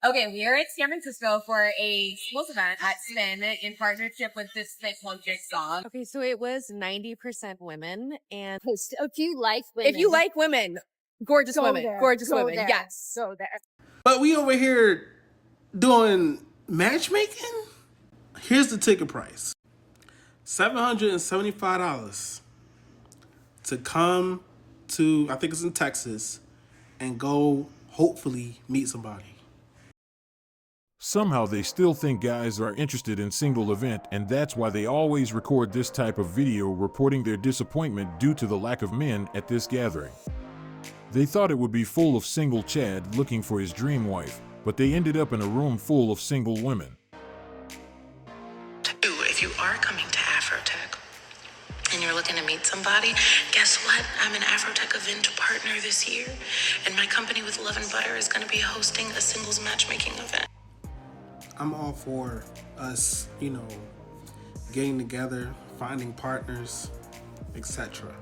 Okay, we are in San Francisco for a singles event at Spin in partnership with this thing called Jigsaw. Okay, so it was 90% women, and If you like women, if you like women, gorgeous go women, there. gorgeous Go women, there. yes. Go there. But we over here doing matchmaking? Here's the ticket price. $775 to come to, I think it's in Texas, and go hopefully meet somebody. Somehow they still think guys are interested in single event, and that's why they always record this type of video reporting their disappointment due to the lack of men at this gathering. They thought it would be full of single Chad looking for his dream wife, but they ended up in a room full of single women. If you are coming to Afrotech and you're looking to meet somebody, guess what? I'm an Afrotech event partner this year, and my company with Love and Butter is going to be hosting a singles matchmaking event. I'm all for us, getting together, finding partners, etc.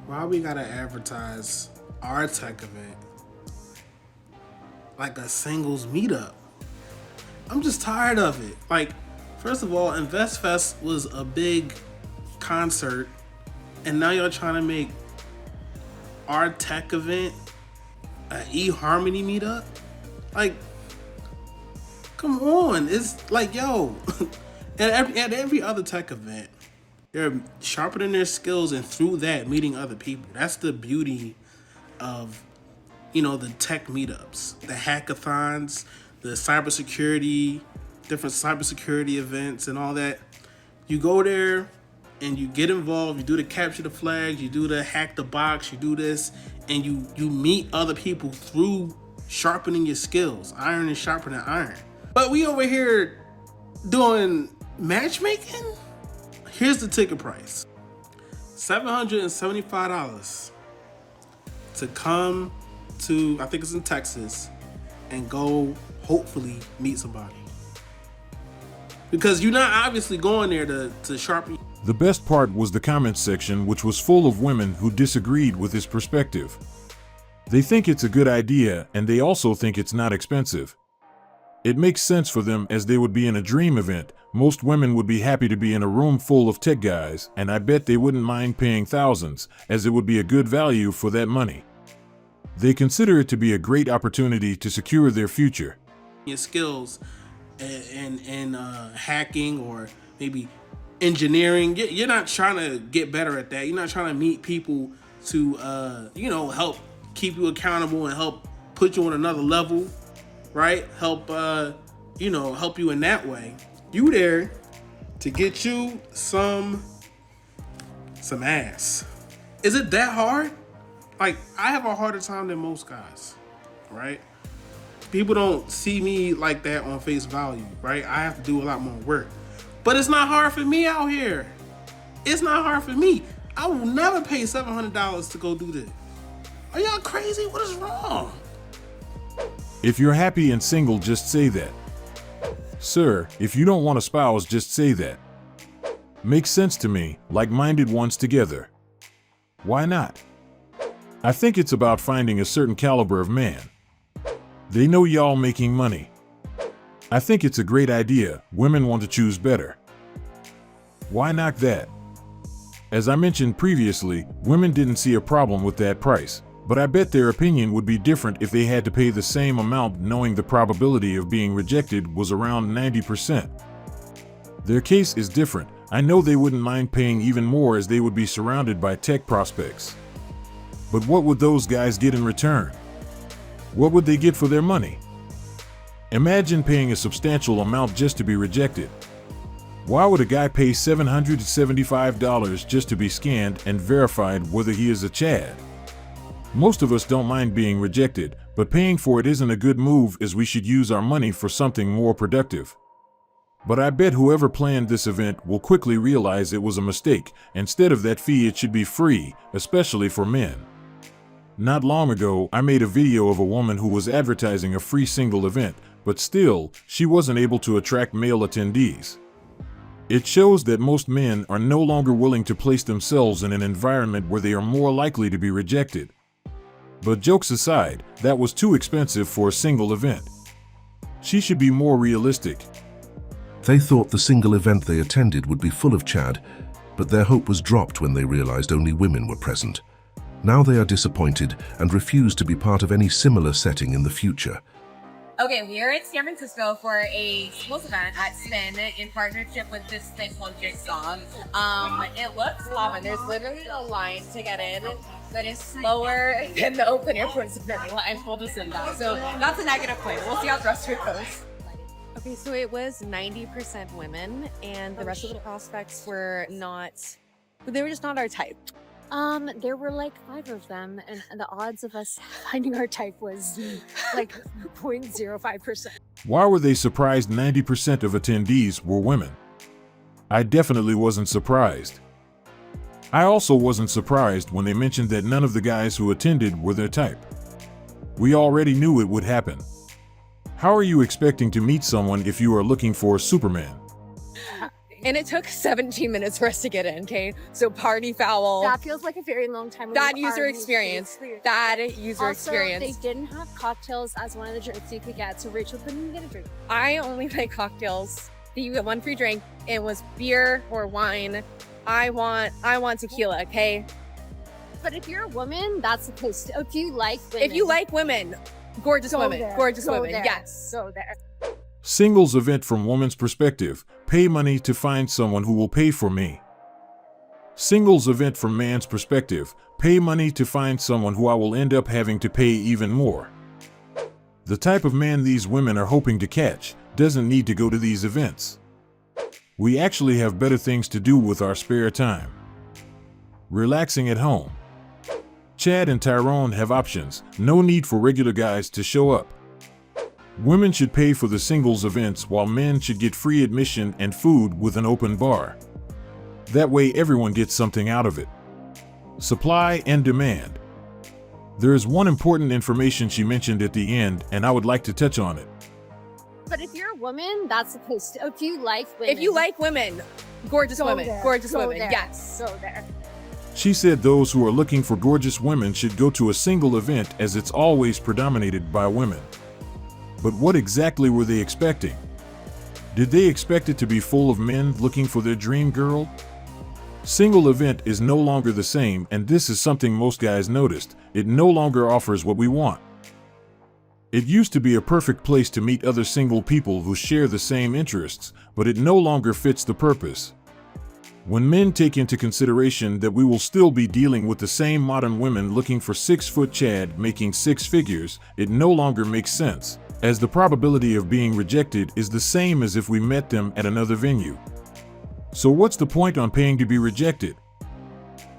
Why we gotta advertise our tech event like a singles meetup? I'm just tired of it. Like, first of all, InvestFest was a big concert, and now y'all trying to make our tech event an eHarmony meetup? Like, come on. It's like, yo, at every other tech event, they're sharpening their skills and through that meeting other people. That's the beauty of, the tech meetups, the hackathons, the cybersecurity, different cybersecurity events and all that. You go there and you get involved, you do the capture the flags, you do the hack the box, you do this, and you meet other people through sharpening your skills. Iron is sharpening iron. But we over here doing matchmaking? Here's the ticket price. $775 to come to, I think it's in Texas, and go hopefully meet somebody. Because you're not obviously going there to sharpen. The best part was the comments section, which was full of women who disagreed with his perspective. They think it's a good idea, and they also think it's not expensive. It makes sense for them, as they would be in a dream event. Most women would be happy to be in a room full of tech guys, and I bet they wouldn't mind paying thousands, as it would be a good value for that money. They consider it to be a great opportunity to secure their future. Your skills in hacking or maybe engineering, you're not trying to get better at that. You're not trying to meet people to help keep you accountable and help put you on another level, right? Help help you in that way. You there to get you some ass. Is it that hard? Like, I have a harder time than most guys, right? People don't see me like that on face value, right? I have to do a lot more work. But it's not hard for me out here. It's not hard for me. I will never pay $700 to go do this. Are y'all crazy? What is wrong? If you're happy and single, just say that. Sir, if you don't want a spouse, just say that. Makes sense to me, like-minded ones together. Why not? I think it's about finding a certain caliber of man. They know y'all making money. I think it's a great idea. Women want to choose better. Why knock that? As I mentioned previously, women didn't see a problem with that price, but I bet their opinion would be different if they had to pay the same amount, knowing the probability of being rejected was around 90%. Their case is different. I know they wouldn't mind paying even more, as they would be surrounded by tech prospects. But what would those guys get in return? What would they get for their money? Imagine paying a substantial amount just to be rejected. Why would a guy pay $775 just to be scanned and verified whether he is a Chad? Most of us don't mind being rejected, but paying for it isn't a good move, as we should use our money for something more productive. But I bet whoever planned this event will quickly realize it was a mistake. Instead of that fee, it should be free, especially for men. Not long ago, I made a video of a woman who was advertising a free single event, but still, she wasn't able to attract male attendees. It shows that most men are no longer willing to place themselves in an environment where they are more likely to be rejected. But jokes aside, that was too expensive for a single event. She should be more realistic. They thought the single event they attended would be full of Chad, but their hope was dropped when they realized only women were present. Now they are disappointed and refuse to be part of any similar setting in the future. Okay, we are in San Francisco for a singles event at Spin in partnership with this thing called Jigsaw. It looks common. There's literally a line to get in that is slower than the open air participating line. We'll just end that. So that's a negative point. We'll see how the rest of it goes. Okay, so it was 90% women, and the rest of the prospects were they were just not our type. There were like 5 of them, and the odds of us finding our type was like 0.05%. Why were they surprised 90% of attendees were women? I definitely wasn't surprised. I also wasn't surprised when they mentioned that none of the guys who attended were their type. We already knew it would happen. How are you expecting to meet someone if you are looking for Superman? And it took 17 minutes for us to get in, okay? So party foul. That feels like a very long time. Bad user experience. Bad user Also, experience. they didn't have cocktails as one of the drinks you could get, so Rachel couldn't get a drink. I only like cocktails. You get one free drink. It was beer or wine. I want tequila, okay? But if you're a woman, that's supposed to. If you like women, Gorgeous go women, there. gorgeous Go women, there. yes. Go there. Singles event from woman's perspective. Pay money to find someone who will pay for me. Singles event from man's perspective. Pay money to find someone who I will end up having to pay even more. The type of man these women are hoping to catch doesn't need to go to these events. We actually have better things to do with our spare time. Relaxing at home. Chad and Tyrone have options. No need for regular guys to show up. Women should pay for the singles events while men should get free admission and food with an open bar. That way everyone gets something out of it. Supply and demand. There is one important information she mentioned at the end, and I would like to touch on it. But if you're a woman, that's supposed to. If you like women, gorgeous go women, there. gorgeous Go women, there. yes. Go there. She said those who are looking for gorgeous women should go to a single event as it's always predominated by women. But what exactly were they expecting? Did they expect it to be full of men looking for their dream girl? Single event is no longer the same, and this is something most guys noticed. It no longer offers what we want. It used to be a perfect place to meet other single people who share the same interests, but it no longer fits the purpose. When men take into consideration that we will still be dealing with the same modern women looking for 6-foot Chad making 6 figures, it no longer makes sense, as the probability of being rejected is the same as if we met them at another venue. So what's the point on paying to be rejected?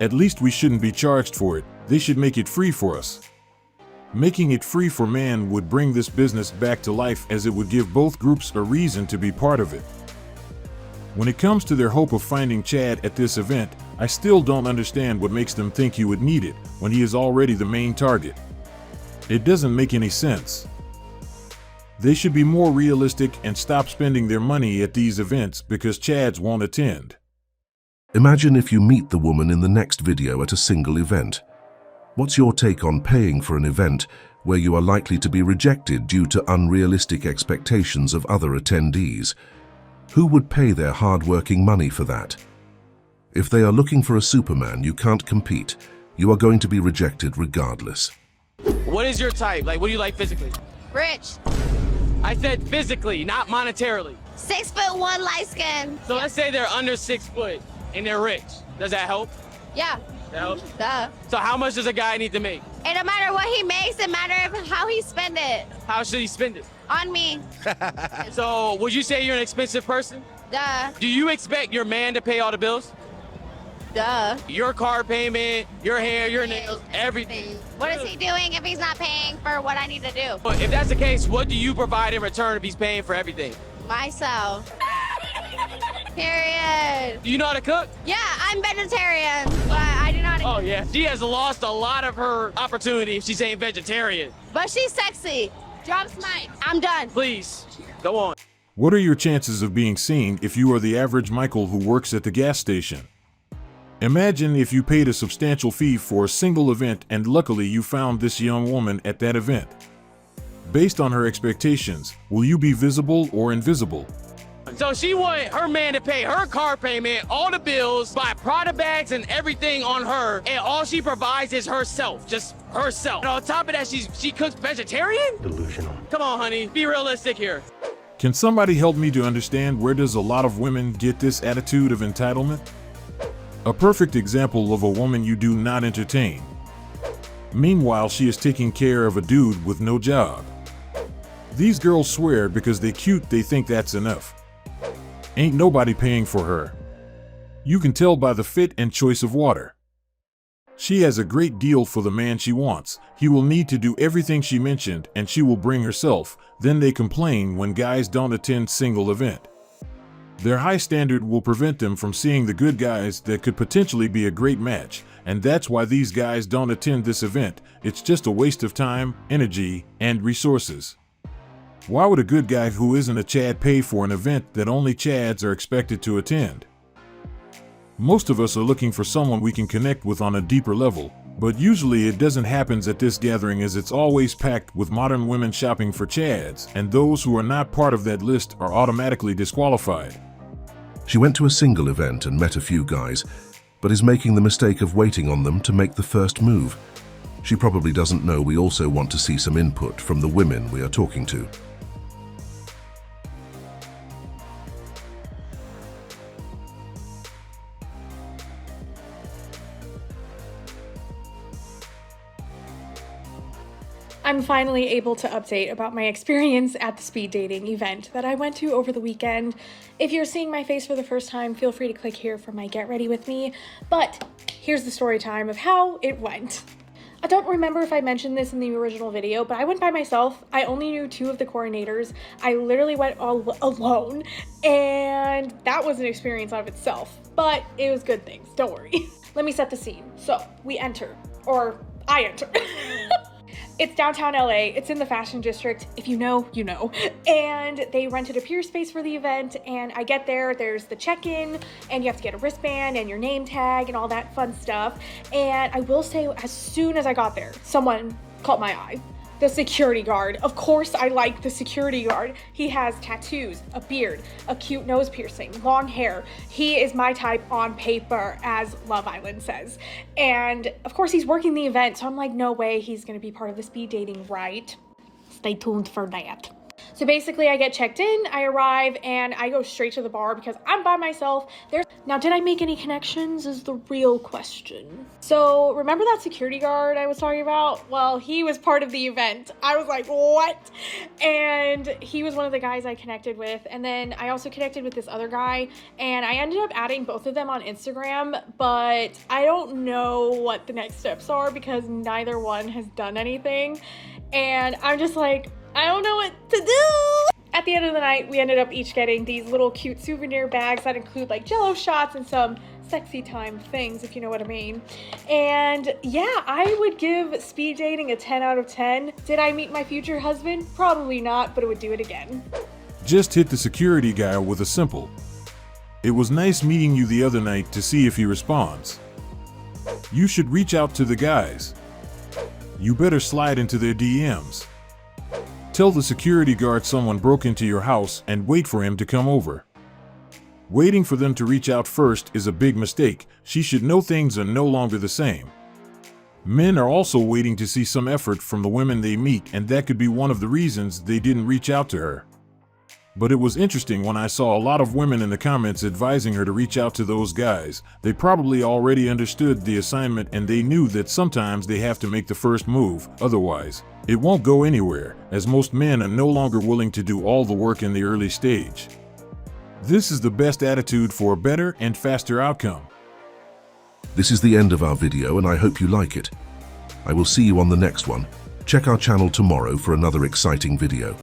At least we shouldn't be charged for it. They should make it free for us. Making it free for man would bring this business back to life, as it would give both groups a reason to be part of it. When it comes to their hope of finding Chad at this event, I still don't understand what makes them think he would need it when he is already the main target. It doesn't make any sense. They should be more realistic and stop spending their money at these events because Chads won't attend. Imagine if you meet the woman in the next video at a single event. What's your take on paying for an event where you are likely to be rejected due to unrealistic expectations of other attendees? Who would pay their hard-working money for that? If they are looking for a Superman, you can't compete. You are going to be rejected regardless. What is your type? Like, what do you like physically? Rich. I said physically, not monetarily. 6'1", light skin. So let's say they're under 6 foot and they're rich. Does that help? Yeah. That helps? Duh. So how much does a guy need to make? It don't matter what he makes, it matters how he spend it. How should he spend it? On me. So would you say you're an expensive person? Duh. Do you expect your man to pay all the bills? Duh. Your car payment, your hair, your nails, everything. What is he doing if he's not paying for what I need to do? But if that's the case, what do you provide in return if he's paying for everything? Myself. Period. Do you know how to cook? Yeah, I'm vegetarian, but I do not. Oh yeah, she has lost a lot of her opportunity if she's saying vegetarian. But she's sexy. Drops mic. I'm done. Please, go on. What are your chances of being seen if you are the average Michael who works at the gas station? Imagine if you paid a substantial fee for a single event and luckily you found this young woman at that event. Based on her expectations, will you be visible or invisible? So she wanted her man to pay her car payment, all the bills, buy Prada bags and everything on her, and all she provides is herself, just herself. And on top of that, she cooks vegetarian? Delusional. Come on, honey, be realistic here. Can somebody help me to understand where does a lot of women get this attitude of entitlement? A perfect example of a woman you do not entertain. Meanwhile, she is taking care of a dude with no job. These girls swear because they cute they think that's enough. Ain't nobody paying for her. You can tell by the fit and choice of water. She has a great deal for the man she wants. He will need to do everything she mentioned and she will bring herself. Then they complain when guys don't attend single event. Their high standard will prevent them from seeing the good guys that could potentially be a great match, and that's why these guys don't attend this event. It's just a waste of time, energy, and resources. Why would a good guy who isn't a Chad pay for an event that only Chads are expected to attend? Most of us are looking for someone we can connect with on a deeper level, but usually it doesn't happen at this gathering as it's always packed with modern women shopping for Chads, and those who are not part of that list are automatically disqualified. She went to a single event and met a few guys, but is making the mistake of waiting on them to make the first move. She probably doesn't know we also want to see some input from the women we are talking to. I'm finally able to update about my experience at the speed dating event that I went to over the weekend. If you're seeing my face for the first time, feel free to click here for my get ready with me. But here's the story time of how it went. I don't remember if I mentioned this in the original video, but I went by myself. I only knew 2 of the coordinators. I literally went all alone, and that was an experience of itself, but it was good things, don't worry. Let me set the scene. So we enter, or I enter. It's downtown LA, it's in the fashion district, if you know, you know. And they rented a pier space for the event, and I get there, there's the check-in, and you have to get a wristband and your name tag and all that fun stuff. And I will say, as soon as I got there, someone caught my eye. The security guard. Of course I like the security guard. He has tattoos, a beard, a cute nose piercing, long hair. He is my type on paper, as Love Island says. And of course he's working the event, so I'm like, no way he's gonna be part of the speed dating, right? Stay tuned for that. So basically I get checked in, I arrive, and I go straight to the bar because I'm by myself. Now, did I make any connections is the real question. So remember that security guard I was talking about? Well, he was part of the event. I was like, what? And he was one of the guys I connected with. And then I also connected with this other guy, and I ended up adding both of them on Instagram, but I don't know what the next steps are because neither one has done anything. And I'm just like, I don't know what to do. At the end of the night, we ended up each getting these little cute souvenir bags that include like Jello shots and some sexy time things, if you know what I mean. And yeah, I would give speed dating a 10 out of 10. Did I meet my future husband? Probably not, but I would do it again. Just hit the security guy with a simple, "It was nice meeting you the other night," to see if he responds. You should reach out to the guys. You better slide into their DMs. Tell the security guard someone broke into your house and wait for him to come over. Waiting for them to reach out first is a big mistake. She should know things are no longer the same. Men are also waiting to see some effort from the women they meet, and that could be one of the reasons they didn't reach out to her. But it was interesting when I saw a lot of women in the comments advising her to reach out to those guys. They probably already understood the assignment and they knew that sometimes they have to make the first move, otherwise it won't go anywhere, as most men are no longer willing to do all the work in the early stage. This is the best attitude for a better and faster outcome. This is the end of our video and I hope you like it. I will see you on the next one. Check our channel tomorrow for another exciting video.